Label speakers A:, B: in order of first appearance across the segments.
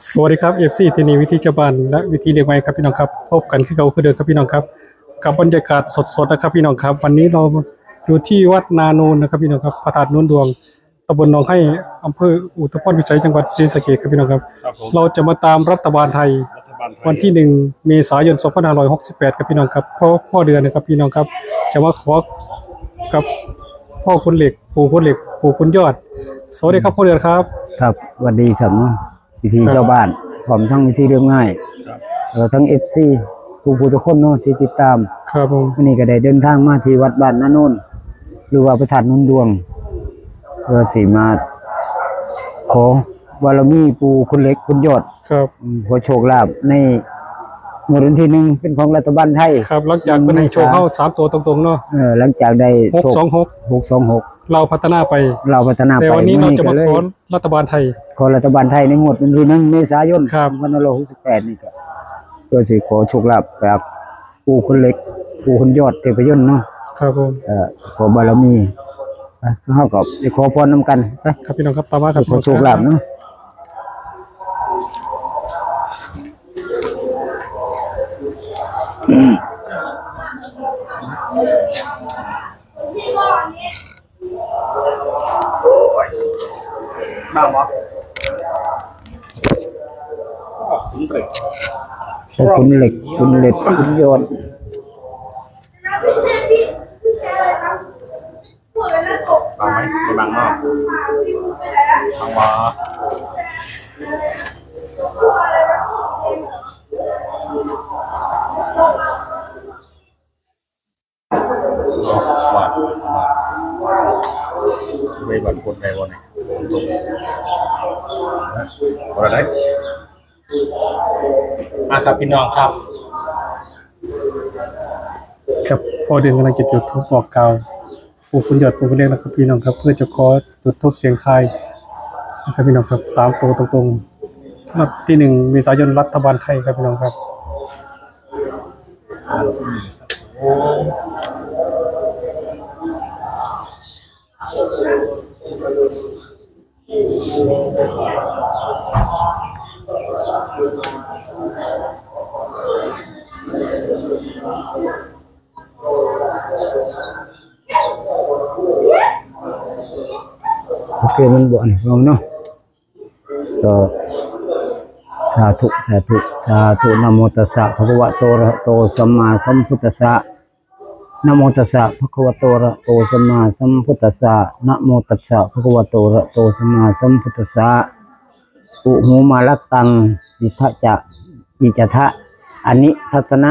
A: สวัสดีครับ FC ที่นี่วิธีชาวบ้านและวิธีเลี้ยงไม้ครับพี่น้องครับพบกันคือเขาคือเดิมครับพี่น้องครับกับบรรยากาศสดๆนะครับพี่น้องครับวันนี้เราอยู่ที่วัดนาโนนนะครับพี่น้องครับพระธาตุโนนดวงตำบลหนองให้อำเภออุทุมพรพิสัยจังหวัดศรีสะเกษครับพี่น้องครับ
B: ครับผม
A: เราจะมาตามรัฐบาลไทย
B: รัฐบาลไทย
A: วันที่1เมษายน2568ครับพี่น้องครับพ่อเดือนนะครับพี่น้องครับจะมาขอกับพ่อคุณเหล็กปู่คุณเหล็กปู่คุณยอดสวัสดีครับพ่อเดือนครับ
C: ครับสวัสดีครับวิธี
A: ครับ
C: ชาวบ้านพร้อมทั้งวิธีเรียบง่าย
B: ครับ
C: ทั้งFC ผู้ทุกคนเนาะที่ติดตาม
A: ครับผม
C: วันนี้ก็ได้เดินทางมาที่วัดบ้านนาโนนหรือว่าพระธาตุนนดวงเพื่อสิมาขอบารมีปู่คุณเล็กคุณยอด
A: ครับ
C: ขอโชคลาภในงวดวันที่หนึ่งเป็นของรัฐบาลไทย
A: ครับหลังจากเป็นให้โชว์เข้า3 ตัวตรงๆเนาะ
C: หลังจากได้
A: หก
C: โชค
A: สองหก
C: 626
A: เราพัฒนาไป
C: เราพัฒนา
A: แต่
C: ไป
A: วันนี้เราจะมาขอ
C: ก็เลย
A: รัฐบาลไทย
C: ขอรัฐบาลไทยในงวดวันที่1 เมษายน
A: ครับ
C: 2568นี่ก็เพื่อสิขอโชคลาภจากปู่คุณเล็กปู่คุณยอดเทพยนต์เนาะ
A: ครับผม
C: ขอบารมีเฮาก็ไปขอพรนำกันไป
A: ครับพี่น้องครับตามมาครับ
C: ขอโชคลาภเนาะ
B: บ้างวะขุนเล็ก
C: ขอบคุณเหล็กคุณเล็กคุณยอด
B: บางไหมไม่บางมากบางวะวัดไปบันคนใดวันไหนวันไหนครับพี่น้องครับ
A: ครับพอเดือนกำลังจะจุดธูปบอกกล่าวปู่คุณยอดปู่คุณเล็กนะครับพี่น้องครับเพื่อจะขอจุดธูปเสียงทายนะครับพี่น้องครับ3 ตัวตรงๆนัดที่1 เมษายนรัฐบาลไทยครับพี่น้องครับ
C: โอเคมันบ่อนเราเนาะก็สาธุสาธุสาธุนะโมตัสสะภะคะวะโตอะระหะโตสัมมาสัมพุทธัสสะนะโมตัสสะภะคะวะโตอะระหะโตสัมมาสัมพุทธัสสะนะโมตัสสะภะคะวะโตอะระหะโตสัมมาสัมพุทธัสสะอุหูมาลักตังอิทะจะอิจทะอานิทัสนะ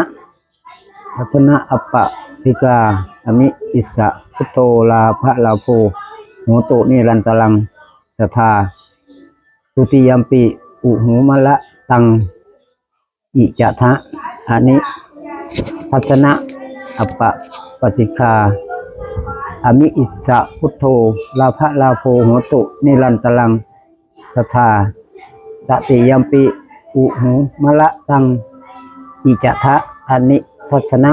C: อัปปะติกาอมิอิสะพุทโธลาภะลาโภโหตุนิรันตรังสัทธาทุติยัมปิอุหูมะละตังอิจะทะอานิทัสนะอัปปะปฏิคาอมิอิสะพุทโธลาภะลาโภโหตุนิรันตรังสัทธาตติยัมปิอุหูมะละตังอิจะทะอานิทัสนะ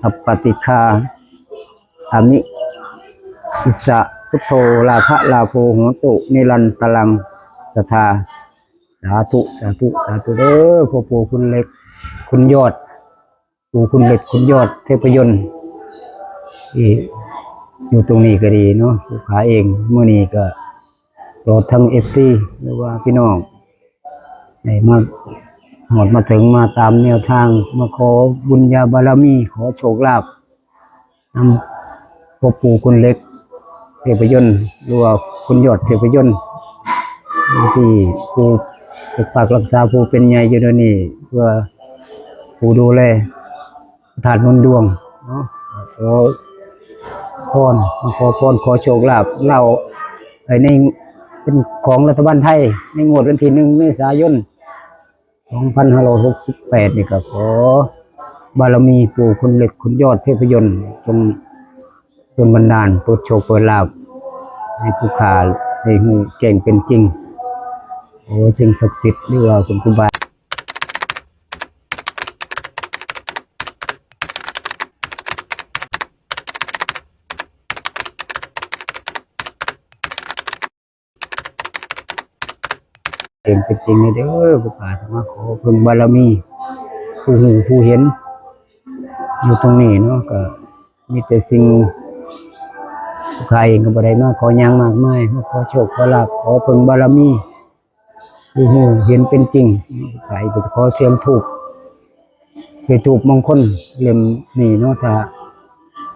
C: อัปปติคาอมิอิสะพุทโธลาภะลาโภโหตุนิรันตรังสัทธาสาธุสาธุสาธุเด้อพ่อปู่คุณเล็กคุณยอดปู่คุณเล็กคุณยอดเทพยนต์ที่อยู่ตรงนี้ก็ดีเนาะผู้ขาเองเมื่อนี้ก็รอทั้งFCหรือว่าพี่น้องได้มาหอดมาถึงมาตามแนวทางมาขอบุญญาบารมีขอโชคลาภนำพ่อปู่คุณเล็กเทพยนต์หรือว่าคุณยอดเทพยนต์ที่ผู้ปกปักรักษาผู้เป็นใหญ่อยู่ด้วยนี่เพื่อผู้ดูแลถาดนนดวงเนาะขอพรขอโชคลาภเราในเป็นของรัฐบาลไทยในงวดวันที่1 เมษายน2568นี่ก็ขอบารมีปู่คุณเล็กคุณยอดเทพยนต์จงบันดาลโปรดโชคเปิดลาภให้ผู้ขาได้หูแจ้งเป็นจริงโอ้สิ่งศักดิ์สิทธิ์หรือว่าคุณครูบา เท ก่งเป็นจริงเด้อผู้ขาสมาขอเพิ่งบารมีผู้หูผู้เห็นอยู่ตรงนี้เนาะก็มีแต่สิ่งผู้ขาเองก็บ่ได้มาขอหยังมากมายมาขอโชคขอลาภขอเพิ่งบารมีผู้หูเห็นเป็นจริงผู้ขาก็ขอเสียงถูกไปถูกมงคลเล่มนี้เนาะถ้า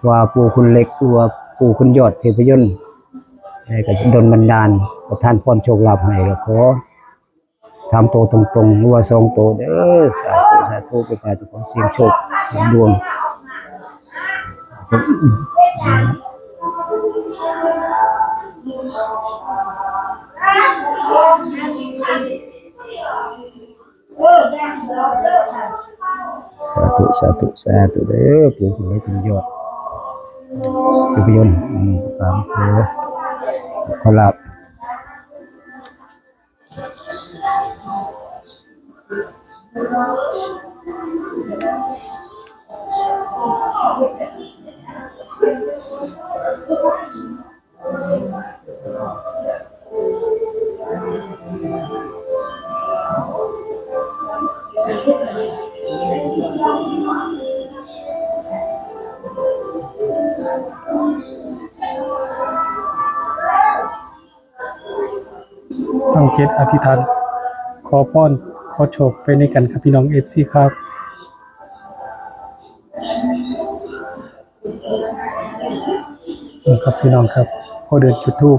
C: ว่าปู่คุณเล็กหรือว่าปู่คุณยอดเทพยนต์ได้ก็ดลบันดาลประทานพรโชคลาภให้ก็ขอทำโตวตรงๆหรือว่า2โตวเด้อสาธุไปการขอเสียงโชคเสียงดวงสาธุเด้อปู่คุณเล็กคุณยอดเทพยนต์ตามขอลาภ
A: ตั้งจิตอธิษฐานขอพรขอโชคไปในกันครับพี่น้อง FC ครับครับพี่น้องครับพอเดินจุดธูป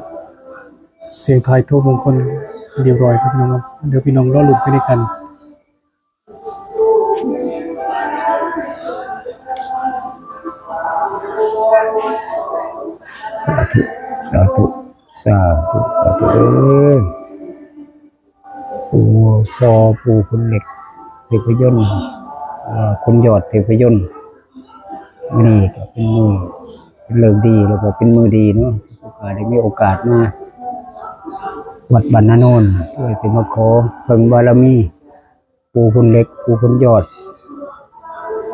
A: เสียงทายทูปมงคลเรียบร้อยครับพี่น้องครับเดี๋ยวพี่น้องรอลุ้นไปในกัน
C: สาธุเด้อปู่พอปู่คุณเล็กเทพยนต์คุณยอดเทพยนต์นี่ก็เป็นมือเป็นเลิกดีแล้วก็เป็นมือดีเนาะได้มีโอกาสมาวัดบรรณโนนเพื่อจะมาขอเพิ่งบารมีปู่คุณเล็กปู่คุณยอด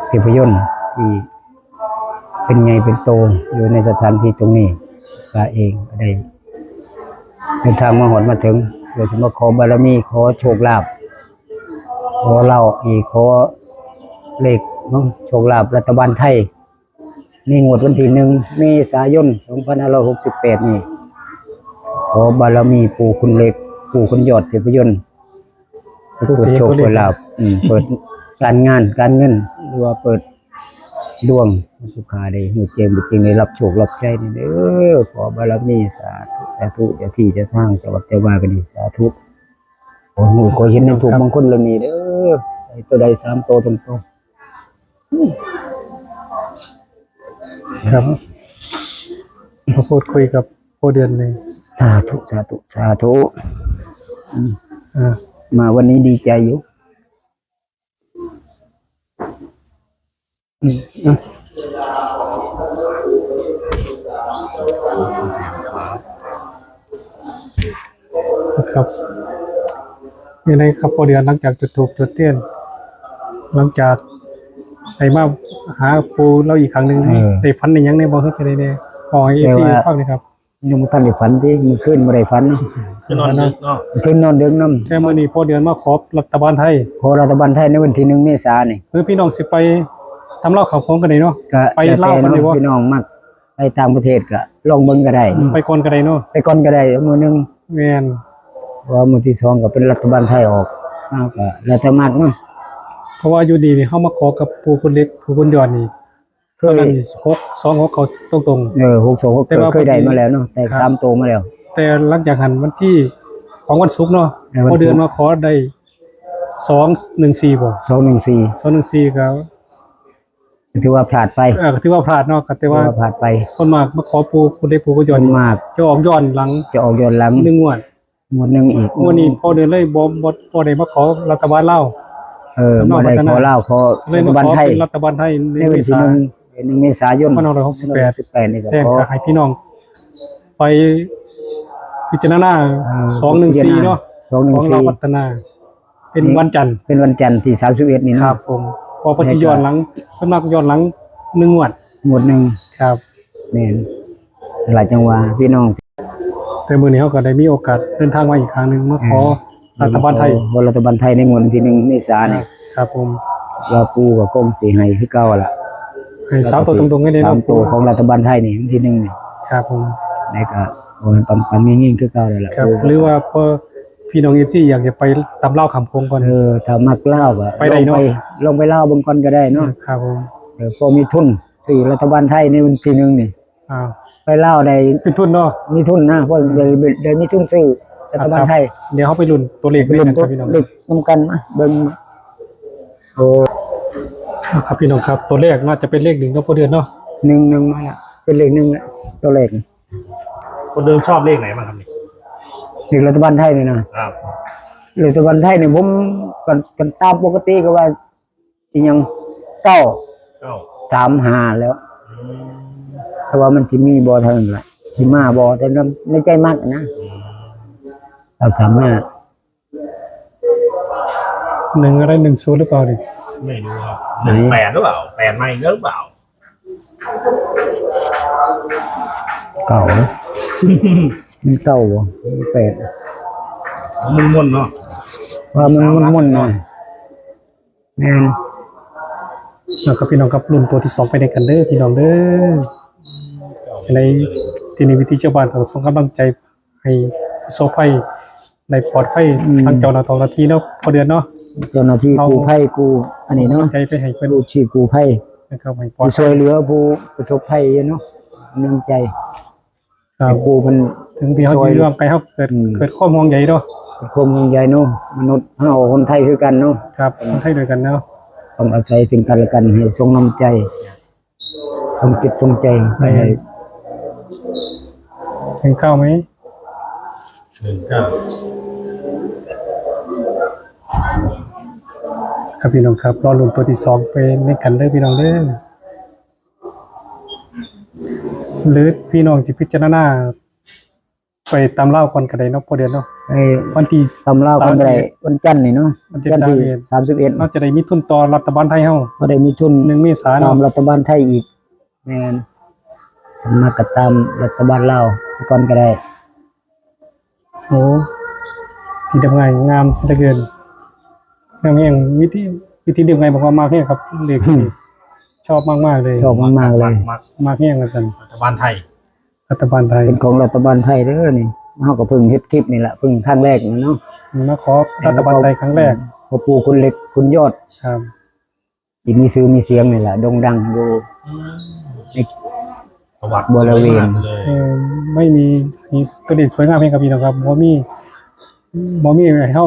C: เทพยนต์ที่เป็นไงเป็นโตอยู่ในสถานที่ตรงนี้ข้าเองก็ได้เดินทางมาหอดมาถึงเพื่อจะมาขอบารมีขอโชคลาภขอเล่าอีกขอเลขเนาะโชคลาภรัฐบาลไทยนี่งวดวันที่1 เมษายน 2568นี่ขอบารมีปู่คุณเล็กปู่คุณยอดเทพยนต์เปิดโชคเปิดลาภเปิดการงานการเงินหรือว่าเปิดดวงสุขาได้หูเจมจริงได้รับโชครับใจนี่เด้อขอบารมีสาธุเจ้าที่เจ้าทางจังหวัดเจ้าว่ากันดีสาธุโอ้โหขอเห็นน้ำถูกบางคนเหล่านี้เด้อไอ้ตัวใด3ตัวตรง
A: ครับพอพูดคุยกับโอเดือนเลย
C: สาธุมาวันนี้ดีใจอยู่
A: ครับยังไงครับโอเดือนหลังจากจุดธูปจุดเทียนหลังจากไปมาหาปูเราอีกครั้งหนึ่งได้ฝันในยังในบ่เฮ็ดจังได๋แน่ขอให้FCฟังหน่อยครับ
C: ยังบ่ทันได้ฝันที่มื้อคืนบ่ได้ฝัน
B: คือนอนดึกเนาะ
C: คืนนอนดึกนำ
A: แต่มื้อนี้พอเดือนมาขอรัฐบาลไทย
C: ขอรัฐบาลไทยในวันที่1 เมษายนนี่
A: คือพี่น้องสิไปทำเล่าข่าวของกันได้เนาะไปเล่ากันได้บ่
C: พี่น้องมักไปต่างประเทศก็ลองเบิ่งก็ได้
A: ไปคนก็ได้เนาะ
C: ไปก่อนก็ได้มื้อนึง
A: แม่น
C: ว่ามื้อที่2ก็เป็นรัฐบาลไทยออกก็แล้วแต่มักเนาะ
A: เพราะว่าอยู่ดีนี่เฮามาขอกับปู่คุณเล็กปู่คุณยอดนี่เคย626เขาตรง
C: ๆ626แต่ว่าเคยได้มาแล้วเนาะแต่3โตมาแล้ว
A: แต่หลังจากหันวันที่ของวันศุกร์เนาะพอเดือนมาขอได้214บ่214ก็
C: ถือว่าพลาดไป
A: ก็ถือว่าพลาดเนาะก็แต่ว่า
C: พลาดไป
A: ส่วนมากมาขอปู่คุณเล็กปู่คุณยอด
C: มาก
A: จะออกย้อนหลัง1งวด
C: อีก
A: งวดนี้พอเดือนเลยบ่ได้มาขอรัฐบาลลาว
C: บ่ได้ขอลาวขอ
A: รัฐบาลไทยรัฐบาลไทย
C: ในวันที่1 เมษายน
A: 2568นี่ก็ขอให้พี่น้องไปพิจารณา214เนาะของเราพัฒนาเป็นวันจันทร์
C: ที่31นี่
A: ครับผมพอปฏิย้อนหลังสำนักย้อนหลัง1งวด
C: นึง
A: ครับ
C: แม่นหลายจังหวะพี่น้อง
A: แต่มื้อนี้เฮาก็ได้มีโอกาสเดินทางมาอีกครั้งนึงมาขอ รัฐบาลไทย
C: รัฐบาลไทยในงวดที่1เมษายนนี่
A: ครับผม
C: ว่าปูกับกรมสิให้คือเก่าล่ะ
A: ให้สาวตัวตรงๆให้ได้
C: สา
A: เนาะ
C: มตัวของรัฐบาลไทยนี่วันที่1นี่
A: ครับผม
C: นี่ก็โอ้ยปังๆยิ่งๆคือเก่าเลยล่ะ
A: ครับหรือว่าพอพี่น้อง FC อยากจะไปตำเล่าคำพงก่อน
C: ถ้ามักเล่าก็
A: ไปได้เนาะ
C: ลงไปเล่าเบิ่งก่อนก็ได้เนาะ
A: ครับผม
C: พอมีทุนซื้อรัฐบาลไทยในวันที่1นี่
A: อ้าว
C: ไปเล่าได้
A: เป็นทุนเนาะ
C: มีทุนนะเพราะได้มีทุนซื้อรัฐบาลไทย
A: เดี๋ยวเขาไปลุ้นตัวเลข
C: ไปเล่น
A: ค
C: ตั
A: รั
C: ว
A: บพี่น้อง
C: เล็กนํกันมาเบิ่งโอ้
A: ครับพี่น้องครับตัวเลขน่าจะเป็นเลข1เนาะพอเดือนเนาะ
C: 1มาละเป็นเลข1ละตัวเลข
B: คนเดิมชอบเลขไหนบ้างครับนี่
C: เลขรัฐบาลไทยนี่นะครับ รัฐบาลไทยนี่ผมกันตามปกติก็ว่าอีหยัง9
B: เก้า
C: 3 5แล้วแต่ว่ามันสิมีบ่เท่านั้นล่ะสิมาบ่แต่ในใจมักนะเราสามารถ
A: 1อะไร10หรือเปล่าดิ
B: ไม่รู้ครับ18หรือเปล่า8มาอีกแล้วหรือเปล่า
C: เก่านะมันเก่าบ่มันแปด
B: มันม่วนเนาะ
C: ว่ามันม่วนๆหน่อยแม่น
A: นะครับพี่น้องครับลุ้นตัวที่2ไปในกันเด้อพี่น้องเด้อในที่นี่วิธีชาวบ้านก็ส่งกำลังใจให้ประสบภัยในปลอดภัยทางเจ้าหน้าที่เนาะพอเดือนเนาะ
C: เจ้าหน้าที่กู้ภัยกู้อันนี้เนาะ
A: ส่งกำลังใจไปให้เพิ่น
C: กู้ชีพกู้ภัย
A: นะครับให้ปลอด
C: ที่ช่วยเหลือผู้ประสบภัยเนาะกำลังใจ
A: ครับ
C: กู้มัน
A: ถึงพี่เขาอยู่ร่วมไปเขาเกิดข้อมองใหญ่เนาะ
C: คมยังใหญ่เนาะมนุษย์เฮาคนไทยคือกันเนาะ
A: ครับคนไทยด้วยกันเนาะ
C: ต้องอาศัยสิ่งกันและกันให้ทรงน้ำใจทรงจิตทรงใจให้
A: ถึงเข้าไหม
B: 19
A: ครับพี่น้องครับรอลุ้นตัวที่2ไปในกันเด้อพี่น้องเด้อหรือพี่น้องที่พิจารณาไปตามเล่าก่อนก็ได้เนาะพอเดือนเนาะ
C: ให้
A: วันที่
C: ตำราคนใดวันจันทร์นี่เนาะ
A: วันที่
C: จันทร์ที่
A: 31 เราจะได้มีทุนต่อรัฐบาลไทยเฮา
C: 31ก็ได้มีทุน
A: 1เมษายน
C: ตาม
A: เนาะ
C: รัฐบาลไทยอีกแม่นมาก็ตามรัฐบาลลาวก่อนก็ได้
A: โอ้ที่ทำงานงามซะเหลือเกินงามแห่งวิธีเดียวไงบอกว่ามากแห่งครับเลขนี้ชอบมากๆเลย
C: ชอบมากๆเลย
B: มัก
A: มากแห่งว่าซั่น
B: รัฐบาลไทย
A: รัฐบาลไทย
C: เป็นของรัฐบาลไทยเด้อนี่เฮาก็เพิ่งเฮ็ดคลิปนี่แหละเพิ่งครั้งแรกนี่เนาะ
A: มาขอรัฐบาลไทยครั้งแรก
C: พ่อปู่คุณเล็กคุณยอด
A: ครับ
C: ที่มีชื่อมีเสียงนี่แหละโด่งดังอยู่ใน
B: ประวัติ
C: บริเวณ
B: สยมากเลย
A: ไม่มีตัวเด็กสวยงามให้กับพี่น้องครับบ่มีให้เฮา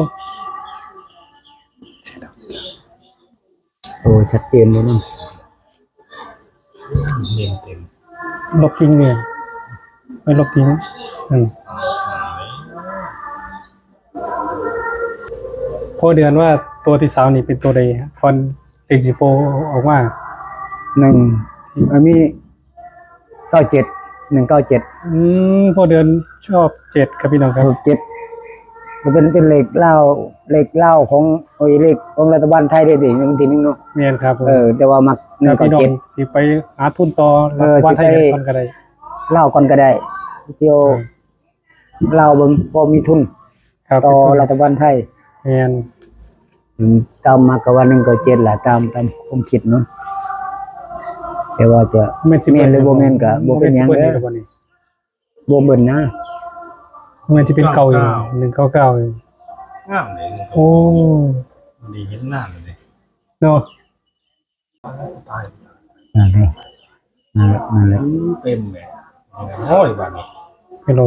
C: โอ้ชัดเจนเลยเนาะ
B: เต็มเต็ม
A: ลบทิ้งเนี่ยไม่ลบทิ้งพอเดือนว่าตัวที่3นี่เป็นตัวใดก่อนเอ็กซิโปออกมา
C: 1มันมี97
A: พอเดือนชอบ7ครับพี่น้องครับ
C: 197มันเป็นเลขเล่าของโอ้ยเลขของรัฐบาลไทยได้ดิมันทีนึงเนาะ
A: แม่นครับผม
C: แต่ว่ามัก
A: แล้วพี่น้อง
C: 197
A: สิไปหาทุนต่อรัฐบาลไทยก่อนก็ได้
C: เล่าก่อนก็ได้เที่ยวเล่าเบิ่งพอมีทุน
A: ครับ
C: ต่อรัฐบาลไทย
A: แม่น
C: ตามมาก็ว่า197ล่ะตามความคิดเนาะแต่ว่าจะ
A: แม่นสิ
C: แม่นหรือบ่แม่นก็บ่เป็นหยัง
A: เด้
C: เด้
A: อ
C: อบ่เบิ่นนะ
A: แม่นสิเป็นเก่าอยู่199อยู่
B: งามเลย
A: โอ้
B: ดีเห็นหน้าเลย
A: เนาะ
C: นั่นเลยนั่นแหละ
B: เต็มเลยโอ้ยบ้านนี้
A: เป็นโล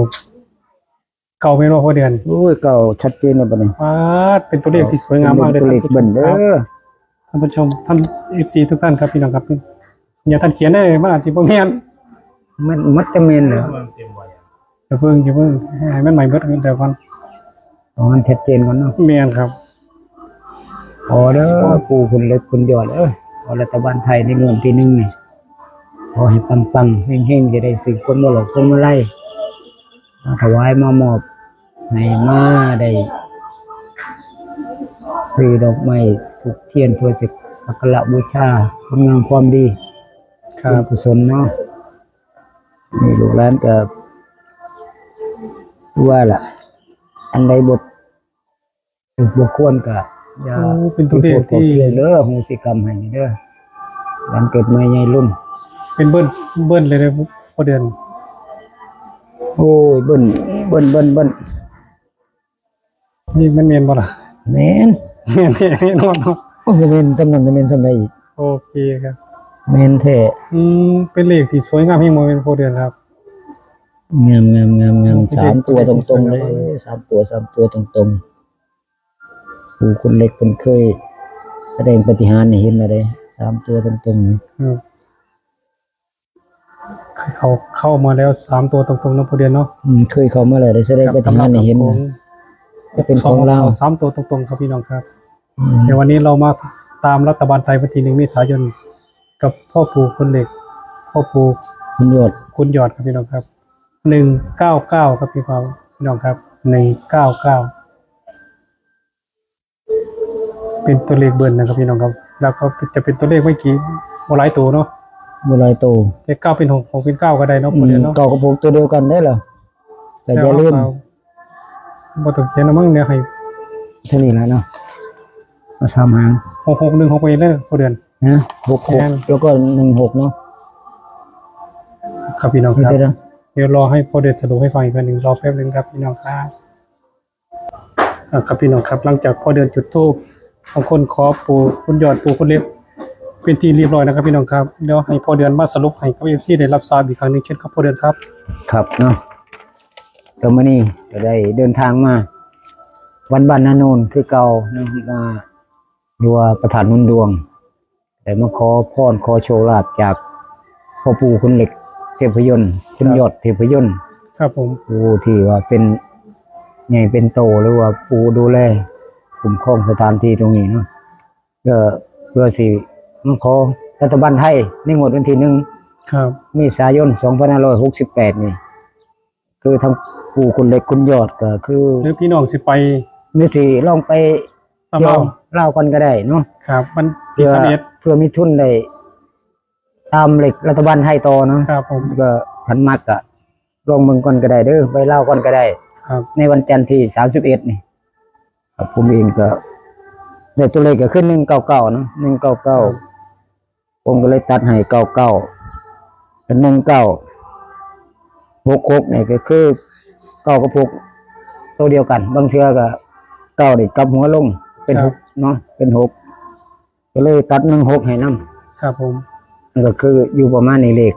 A: เก่าแม่นบ่พอเดือน
C: โอ้ยเก่าชัดเจนเลยบัดนี้
A: เป็นตัวเลขที่สวยงามมากเลย
C: ตัวเลขเบิ่นเด้อ
A: ท่านผู้ชมท่าน FC ทุกท่านครับพี่น้องครับอย่าท่านเขียนได้มันอาจจะบ่แม่น
C: มันจะแม่นเหรอ
B: มันเต็มไว้อะ
A: อย่าเพิ่งให้มันใหม่เบิดเดี๋ยวก่อน
C: อ๋อมันชัดเจนก่อนเนาะ
A: แม่นครับ
C: อ๋อเด้อปู่คุณเล็กคุณยอดขอรัฐบาลไทยในงวดที่1นี่ขอให้ปังๆเฮงๆจะได้สิ่งคนบ่หลอกคนมาไล่มาถวายมามอบให้มาได้ซื้อดอกไม้ถูกเทียนเพื่อจะสักการะบูชาคุณงามความดี
A: ครับ
C: กุศลเนาะนี่ลูกหลานก็ว่าล่ะ อันใดบท บ่ควรก็อย่า
A: โอ้เป็นตัวเลขที่
C: เด้อโหสิกรรมให้เด้อวันเกิดใหม่ใหญ่รุ่น
A: เป็นเบิ้ลเลยนะพอเดือน
C: โอ้ยเบิ่น
A: นี่มันเมียนบ่ล่ะ
C: แม่น
A: เมียนแน่นอนเนาะ
C: โอ้ยแม่นตำนั้นแม่นซำใดอีก
A: โอเคครับ
C: แม่นแท้
A: เป็นเลขที่สวยงามที่โมเป็นพอเดือนครับ
C: งามๆๆๆ3ตัวตรงๆเลย3ตัวตรงๆผู้คนเล็กเพิ่นเคยแสดงปาฏิหาริย์ให้เห็นแล้วเด้3ตัวตรงๆนี่
A: เข้ามาแล้ว3ตัวตรงๆนะพอเดือนเนาะ
C: เคยเข้ามาแล้วได้แสดงปาฏิหาริย์ให้เห็นนะจะเป็นของลาว
A: 3ตัวตรงๆครับพี่น้องครับเดี๋ยววันนี้เรามาตามรัฐบาลไทยวันที่1 เมษายนกับพ่อปู่คนเหล็กพ่อปู่
C: คุณยอด
A: คุณยอดครับพี่น้องครับ199ครับพี่น้องครับ199เป็นตัวเลขเบิ้ลนะครับพี่น้องครับแล้วก็จะเป็นตัวเลขไม่กี่บ่หลายตัวเนาะ
C: บ่หลายโต
A: แต่9เป็น6 6เป็น9ก็ได้เนาะพอเดือนเนาะ
C: เก่ากับพวกตัวเดียวกันได้เหรอแต่อย่าลืม
A: บ่ต้องเขียนนะมั้งเดี๋ยวให้
C: เท่านี้แล้วเนาะมาสามหาง
A: 661 6ไปเลยพอเดือน
C: นะ66แล้วก็16เนาะ
A: ครับพี่น้อง
C: นี่
A: ครับ
C: ได้แล้ว
A: เดี๋ยวรอให้พอเดือนสรุปให้ฟังอีกครั้งหนึ่งรอแป๊บนึงครับพี่น้องครับครับพี่น้องครับหลังจากพอเดือนจุดธูปบางคนขอปู่คุณยอดปู่คุณเล็กเป็นที่เรียบร้อยนะครับพี่น้องครับเดี๋ยวให้พอเดือนมาสรุปให้กับ FC ได้รับทราบอีกครั้งหนึงเช่นครับพอเดือนครับ
C: ครับเนาะก็มื้อนี้ก็ได้เดินทางมาวันบ้านนาโนนคือเก่านะมาดัวประธานนุ่นดวงแต่มาขอพรขอโชคลาภจากพ่อปู่คุณเหล็กเทพยนต์คุณยอดเทพยนต์
A: ครับผม
C: ผู้ที่ว่าเป็นใหญ่เป็นโตหรือว่าผู้ดูแลคุ้มครองสถานที่ตรงนี้เนาะก็เพื่อสิมาขอรัฐบาลไทยในงวดวันที่1
A: ครับ
C: เมษายน 2568 นี่คือทั้งปู่คุณเล็กคุณยอดก็คือ
A: หรือพี่น้องสิไป
C: มีสิลองไป
A: ตาม
C: เที่ย
A: เรา
C: วเล่าวกันก็ได้เนาะ
A: ครับมันที่31
C: เพื่อมีทุนได้ตามเหล็กรัฐบาลไทยต่อเนาะ
A: ครับผม
C: ก็ขันมักอะลองเมืองก่อนก็ได้เด้อไปเล่าวก่อนก็ได้
A: ครับ
C: ในวันจันทร์ที่31นี่ครับผมเองก็ได้ตัวเลขก็ขึ้น199เนาะ199ผมก็เลยตัดให้99เป็น1966นี่ก็คือ9กับ6ตัวเดียวกัน บางเทื่อก็9นี่กลับหัวลงเป็น6เนาะเป็น6ก็เลยตัด16ให้นำ
A: ครับผม
C: มันก็คืออยู่ประมาณนี้เลข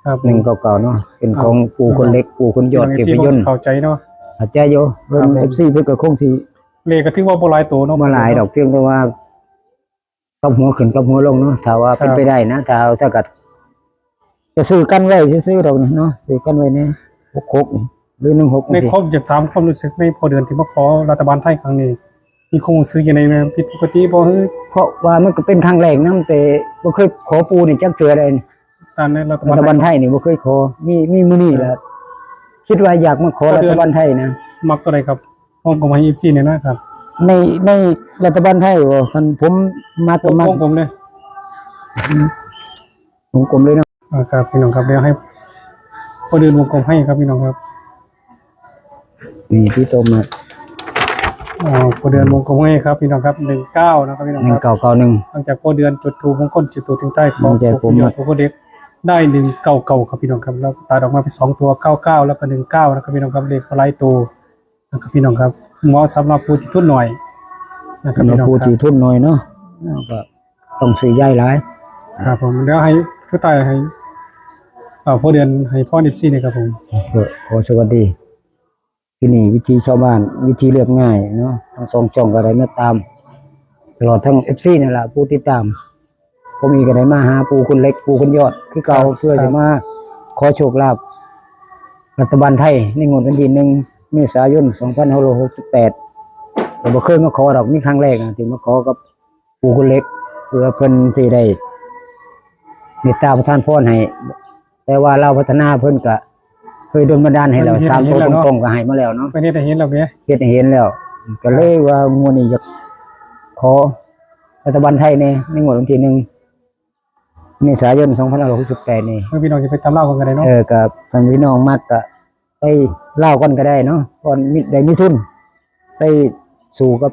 A: ครับผม
C: 199เนาะเป็นของปู่คนเล็กปู่คนยอดเทพยนต์
A: เข้าใจเนาะ
C: อาจจะโยเบิ่ง FC เพิ่นก็คงสิ
A: เลขก็ถือว่าบ่หลายตัวเนาะ
C: มาหลายดอกเพียงแต่ว่ากับหัวขึ้นกับหัวลงเนาะถ้าว่าเป็นไปได้นะถ้าเอาสักกัดจะซื้อกันไว้ซื้อๆดอกนี่เนาะซื้อกันไว้เนี่ย66นี่หรือ16
A: ใน
C: นี่
A: ครบจะถามความรู้สึกในพอเดือนที่มาขอรัฐบาลไทยครั้งนี้มีคงซื้อยังไงไหมผิดปกติบ่เฮ้ย
C: เพราะว่ามันก็เป็นครั้งแรกนำแต่บ่เคยขอปู่นี่จักเทื่อใดนี่
A: ตามในรัฐ
C: รัฐ
A: บา
C: บา
A: ล
C: ล
A: ไท
C: ไท
A: ย
C: ยนี่บ่เคยขอมีมื้อนี้แหละคิดว่าอยากมาขอรัฐบาลไทยนะ
A: มักตัวใดครับห้องของให้ FC เนี่ยนะครับ
C: ในรัฐบาลไทยว่าคันผมมาก็มา
A: ห้องผมเลย
C: ผมกลมเลยเนาะ
A: ครับพี่น้องครับเดี๋ยวให้พอเดือนวงกลมให้ครับพี่น้องครับ
C: นี่ที่โตมา
A: พอเดือนวงกลมให้ครับพี่น้องครับ19นะครับพี่น้องครับ
C: 1991
A: หลังจากพอเดือนจุดถูกมงคลจุดตัวถึงใต้ของ
C: ใจผม
A: ยอดผู้เด็กได้199ครับพี่น้องครับแล้วตัดออกมาเป็น2ตัว99แล้วก็19นะครับพี่น้องครับเลขหลายตัวนะครับพี่น้องครับเหมาะสำหรับผู้ที่ทุนหน่อยนะครับ
C: สำหรั
A: พี่
C: บ
A: น้อง
C: ผู้
A: ครั
C: ที่
A: บ
C: ทุนน้อยเนาะก็ต้องซื้อใหญ่หลาย
A: ครับผมเดี๋ยวให้ผู้ใต้ให้พอเดือนให้พ่อ14นี่ครับผม
C: ก็ขอสวัสดี ที่นี่วิธีชาวบ้านวิธีเรียบง่ายเนาะทั้งสองช่องก็ได้มาตาม ตลอดทั้ง FC นี่ล่ะผู้ติดตามผมมีก็ได้มาหาปู่คุณเล็กปู่คุณยอดคือเก่าเพื่อจะมาขอโชคลาภรัฐบาลไทยในงวดวันที่1 เมษายน 2568แต่บ่เคยมาขอดอกนี่ครั้งแรกนะที่มาขอกับปู่คุณเล็กเพื่อเพิ่นสิได้เมตตาประทานพรให้แต่ว่าเราพัฒนาเพิ่นก็เคยโดนบันดาลให้เรา3ตัวตรงๆก็ให้มาแล้วเนาะ
A: ไปนี่ได้เห็นแล้วเบ้
C: เฮ็ดให้เห็นแล้ว ก็เลยว่างวดนี้จะขอรัฐบาลไทยในงวดวันที่1 เมษายน 2568นี่
A: เมื่อพี่น้องจะไปตามเล่ากันกันได้เนาะ
C: กับท่านพี่น้องมักก็ไปเล่าวกันก็ได้เนาะก่อนได้มีทุนไปสู่กับ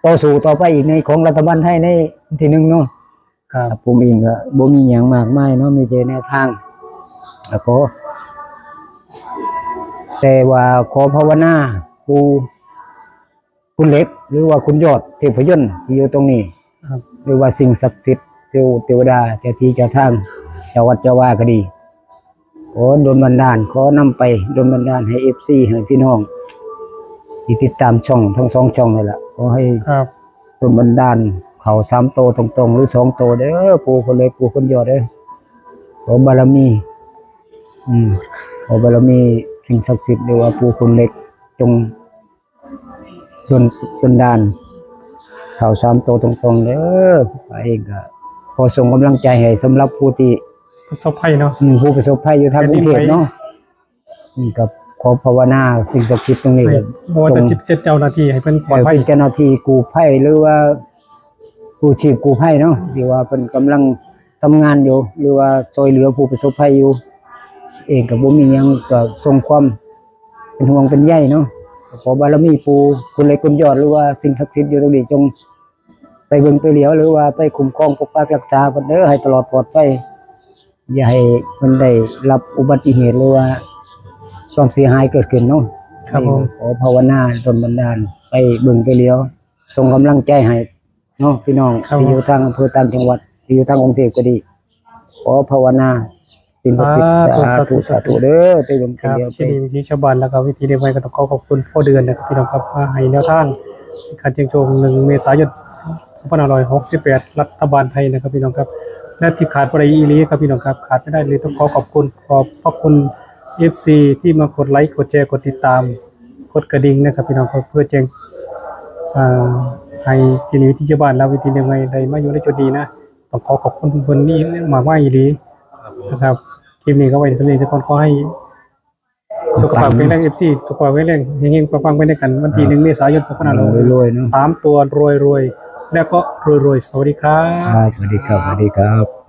C: ต่อสู้ต่อไปอีกในของรัฐบาลไทยในที่หนึ่งเนาะ
A: ครับ
C: ผมเองก็บ่มีหยังมากมายเนาะมีแต่แนวทางแล้วก็แต่ว่าขอภาวนาปูคุณเล็ก หรือว่าคุณยอดเทพยนต์ที่อยู่ตรงนี้
A: ครับ
C: หรือว่าสิ่งศักดิ์สิทธิ์เทวดาเจ้าที่เจ้าทางเจ้าวัดเจ้าว่าก็ดีขอดลบันดาลขอนำไปดลบันดาลให้ FC ให้พี่น้องที่ติดตามช่องทั้งสองช่องนี่แหละขอให้
A: ครับ
C: ดลบันดาลเขา3 โตตรงๆหรือ2 โตเด้อปู่คนเล็กปู่คนยอดเด้อขอบารมีขอบารมีสิ่งศักดิ์สิทธิ์หรือว่าปู่คนเล็กจงดลดาลเขา3 โตตรงๆเด้อเองก็ขอส่งกำลังใจให้สำหรับผู้ที่
A: ประสบภัยเนาะ
C: ผู้ประสบภัยอยู่ทางกรุงเทพเนาะกับขอภาวนาสิ่งศักดิ์สิทธิ์ตรงนี้
A: ให้
C: ก็
A: บ่ว่าจะจิตเจ้าหน้าที่ให้เพิ่นปลอดภัย
C: เป็นเจ้าหน้าที่กู้ภัยหรือว่ากู้ชีพกู้ภัยเนาะที่ว่าเป็นกำลังทำงานอยู่ หรือว่าช่วยเหลือผู้ประสบภัยอยู่ เองกับบ่มีหยังก็ส่งความเป็นห่วงเป็นใยเนาะขอบารมีปู่คุณเล็กคุณยอดหรือว่าสิ่งศักดิ์สิทธิ์อยู่ตรงนี้จงไปเบิ่งไปเหลียวหรือว่าไปคุ้มครองปกปักรักษาเพิ่นเด้อให้ตลอดปลอดภัยอย่าให้เพิ่นได้รับอุบัติเหตุหรือว่าความเสียหายเกิดขึ้นเนาะ
A: ครับผม
C: ขอภาวนาดลบันดาลไปเบิ่งไปเลี้ยวส่งกำลังใจให้เนาะพี่น้องที่อยู่ทางอำเภอต่างจังหวัดที่อยู่ทางกรุงเทพก็ดีขอภาวนาสิ่งศักดิ์สิทธิ์สาธุเด้อไปเบิ่งไป
A: ครับ
C: เลี้ยวไป
A: ที่นี่วิธีชาวบ้านแล้วก็วิธีเรียกไว้ก็ต้องขอบคุณพ่อเดือนนะครับพี่น้องครับมาให้แนวทางในการเชียงโจง1 เมษายน 2568 รัฐบาลไทยนะครับพี่น้องครับและที่ขาดบ่ได้อีหลีครับพี่น้องครับขาดไม่ได้เลยต้องขอบคุณขอบพระคุณ FC ที่มากดไลค์กดแชร์กดติดตามกดกระดิ่งนะครับพี่น้องครับเพื่อแจ้งให้ที่นี่วิธีชาวบ้านแล้ววิธีเรียกไว้ได้มาอยู่ในจุดนี้นะต้องขอบคุณเพิ่นนี่มากๆอีหลีนะครับคลิปนี้ก็ไว้สำหรับทุกคนขอให้ สุขภาพแข็งแรง FC สุขภาพแข็งแรงเฮงๆปังๆไปด้วยกันวันที่1 เมษายน
C: รวยๆเนาะ
A: 2563 3 ตัวรวยๆ แล้วก็รวยๆ สวัสดีครับ
C: ครับสวัสดีครับ